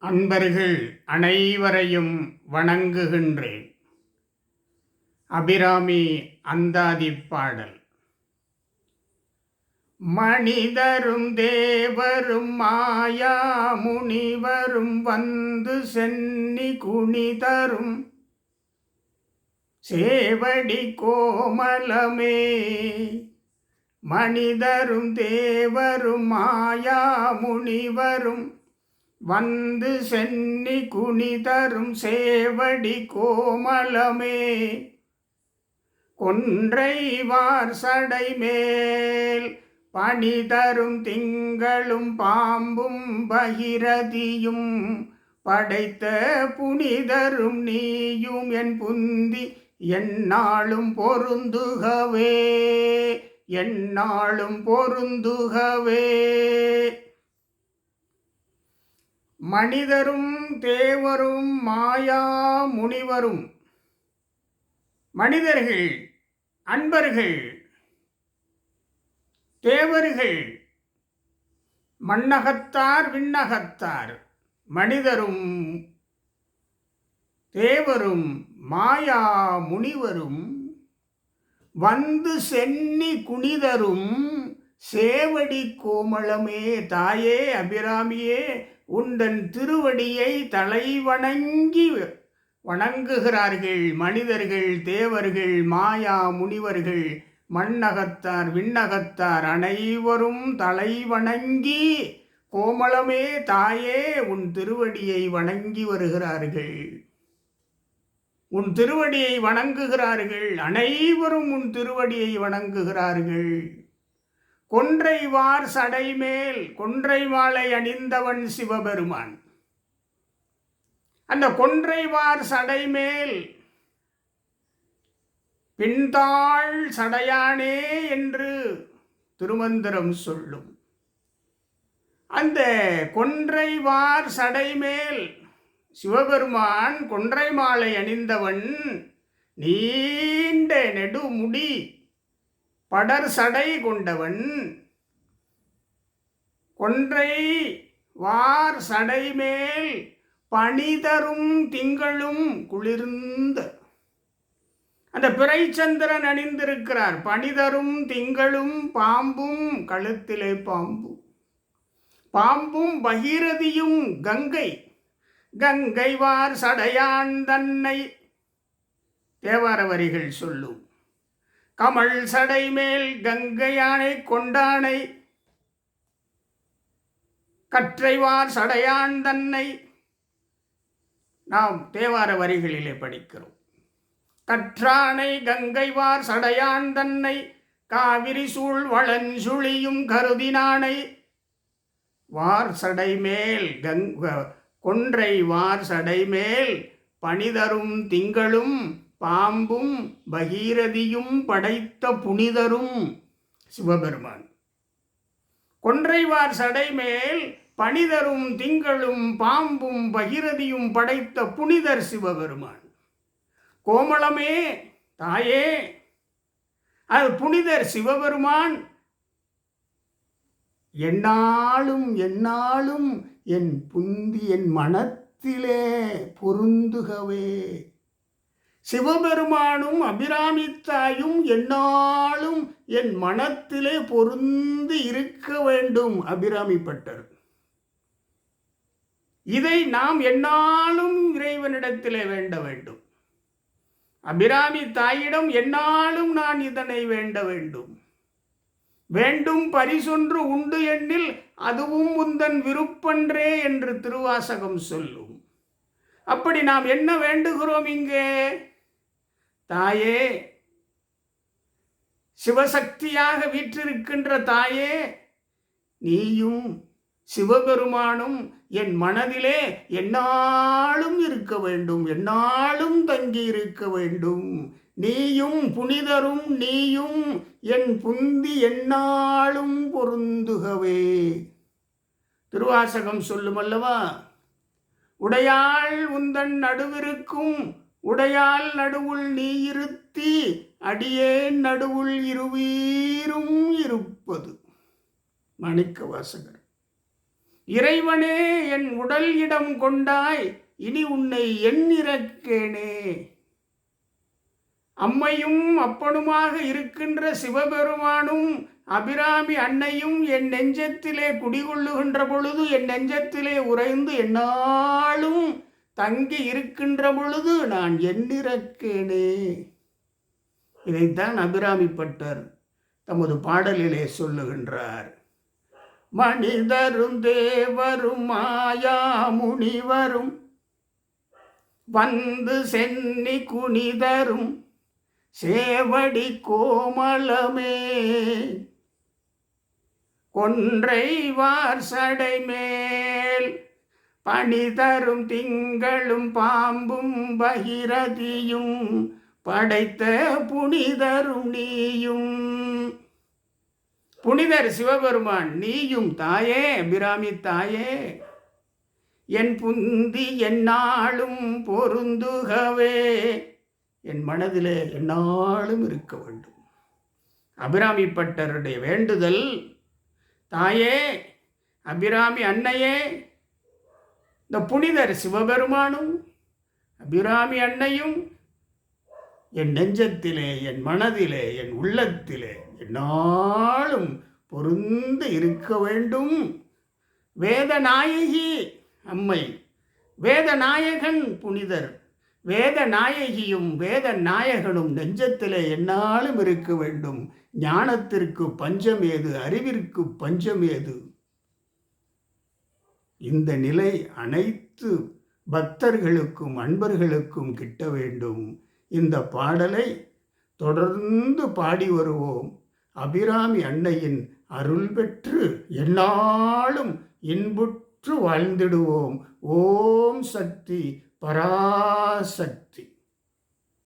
அன்பர்கள் அனைவரையும் வணங்குகின்றேன். அபிராமி அந்தாதிப் பாடல். மனிதரும் தேவரும் மாயா முனிவரும் வந்து சென்னி குனிதரும் சேவடி கோமலமே. மனிதரும் தேவரும் மாயா முனிவரும் வந்து சென்னி குனிதரும் சேவடி கோமலமே. கொன்றைவார் சடை மேல் பணிதரும் திங்களும் பாம்பும் பகிரதியும் படைத்த புனிதரும் நீயும் என் புந்தி எந்நாளும் பொருந்துகவே, எந்நாளும் பொருந்துகவே. மனிதரும் தேவரும் மாயா முனிவரும். மனிதர்கள், அன்பர்கள், தேவர்கள், மண்ணகத்தார் விண்ணகத்தார். மனிதரும் தேவரும் மாயா முனிவரும் வந்து சென்னி குனிதரும் சேவடி கோமளமே. தாயே அபிராமியே, உந்தன் திருவடியை தலை வணங்கி வணங்குகிறார்கள். மனிதர்கள், தேவர்கள், மாயா முனிவர்கள், மண்ணகத்தார் விண்ணகத்தார் அனைவரும் தலை வணங்கி கோமளமே தாயே உன் திருவடியை வணங்கி வருகிறார்கள். உன் திருவடியை வணங்குகிறார்கள். அனைவரும் உன் திருவடியை வணங்குகிறார்கள். கொன்றைவார் சடை மேல் கொன்றை மாலை அணிந்தவன் சிவபெருமான். அந்த கொன்றைவார் சடை மேல் பின்தாள் சடையானே என்று திருமந்திரம் சொல்லும். அந்த கொன்றைவார் சடை மேல் சிவபெருமான் கொன்றை மாலை அணிந்தவன், நீண்ட நெடுமுடி படர் சடை கொண்டவன், கொன்றை வார் சடை மேல் பணிதரும் திங்களும் குளிர்ந்த அந்த பிறைச்சந்திரன் அணிந்திருக்கிறார். பணிதரும் திங்களும் பாம்பும், கழுத்திலே பாம்பு, பாம்பும் பகீரதியும் கங்கை, கங்கை வார் சடையான் தன்னை தேவார வரிகள் சொல்லும். கமல் சடை மேல் கங்கையானை கொண்டானை, கற்றைவார் சடையான் தன்னை நாம் தேவார வரிகளிலே படிக்கிறோம். கற்றானை கங்கைவார் சடையான் தன்னை காவிரி சூழ் வளஞ்சுழியும் கருதினானை. வார் சடை மேல் கொன்றை வார் சடை மேல் பணிதரும் திங்களும் பாம்பும் பகீரதியும் படைத்த புனிதரும் சிவபெருமான். கொன்றைவார் சடை மேல் பணிதரும் திங்களும் பாம்பும் பகீரதியும் படைத்த புனிதர் சிவபெருமான். கோமளமே தாயே, அது புனிதர் சிவபெருமான். எந்நாளும் எந்நாளும் என் புந்தி என் மனத்திலே பொருந்துகவே. சிவபெருமானும் அபிராமித்தாயும் எந்நாளும் என் மனத்திலே பொருந்து இருக்க வேண்டும். அபிராமிப்பட்டர். இதை நாம் எந்நாளும் இறைவனிடத்திலே வேண்ட வேண்டும். அபிராமி தாயிடம் எந்நாளும் நான் இதனை வேண்ட வேண்டும். வேண்டும் பரிசொன்று உண்டு எண்ணில் அதுவும் உந்தன் விருப்பன்றே என்று திருவாசகம் சொல்லும். அப்படி நாம் என்ன வேண்டுகிறோம் இங்கே? தாயே, சிவசக்தியாக வீற்றிருக்கின்ற தாயே, நீயும் சிவபெருமானும் என் மனதிலே எந்நாளும் இருக்க வேண்டும், எந்நாளும் தங்கி இருக்க வேண்டும். நீயும் புனிதரும் நீயும் என் புந்தி எந்நாளும் பொருந்துகவே. திருவாசகம் சொல்லும் அல்லவா, உடையாள் உந்தன் நடுவிருக்கும் உடையாள் நடுவுள் நீ இருத்தி அடியேன் நடுவுள் இருவீரும் இருப்பது. மாணிக்க வாசகர். இறைவனே என் உடல் இடம் கொண்டாய், இனி உன்னை எண்ணிறக்கேனே. அம்மையும் அப்பனுமாக இருக்கின்ற சிவபெருமானும் அபிராமி அன்னையும் என் நெஞ்சத்திலே குடிகொள்ளுகின்ற பொழுது, என் நெஞ்சத்திலே உறைந்து எந்நாளும் தங்கி இருக்கின்ற பொழுது நான் எண்ணிறக்கேனே. இதைத்தான் அபிராமி பட்டர் தமது பாடலிலே சொல்லுகின்றார். மனிதரும் தேவரும் மாயா முனிவரும் வந்து சென்னி குனிதரும் சேவடி கோமலமே, கொன்றை வார்சடை மேல் பணிதரும் திங்களும் பாம்பும் பகிரதியும் படைத்த புனிதரும் நீயும். புனிதர் சிவபெருமான், நீயும் தாயே, அபிராமி தாயே, என் புந்தி எந்நாளும் பொருந்துகவே, என் மனதிலே எந்நாளும் இருக்க வேண்டும். அபிராமி பட்டருடைய வேண்டுதல், தாயே, அபிராமி அன்னையே, இந்த புனிதர் சிவபெருமானும் அபிராமி அன்னையும் என் நெஞ்சத்திலே, என் மனதிலே, என் உள்ளத்திலே எந்நாளும் பொருந்து இருக்க வேண்டும். வேதநாயகி அம்மை, வேதநாயகன் புனிதர், வேதநாயகியும் வேத நாயகனும் நெஞ்சத்திலே எந்நாளும் இருக்க வேண்டும். ஞானத்திற்கு பஞ்சமேது, அறிவிற்கு பஞ்சமேது. இந்த நிலை அனைத்து பக்தர்களுக்கும் அன்பர்களுக்கும் கிட்ட வேண்டும். இந்த பாடலை தொடர்ந்து பாடி வருவோம். அபிராமி அன்னையின் அருள் பெற்று எந்நாளும் இன்புற்று வாழ்ந்திடுவோம். ஓம் சக்தி, பராசக்தி.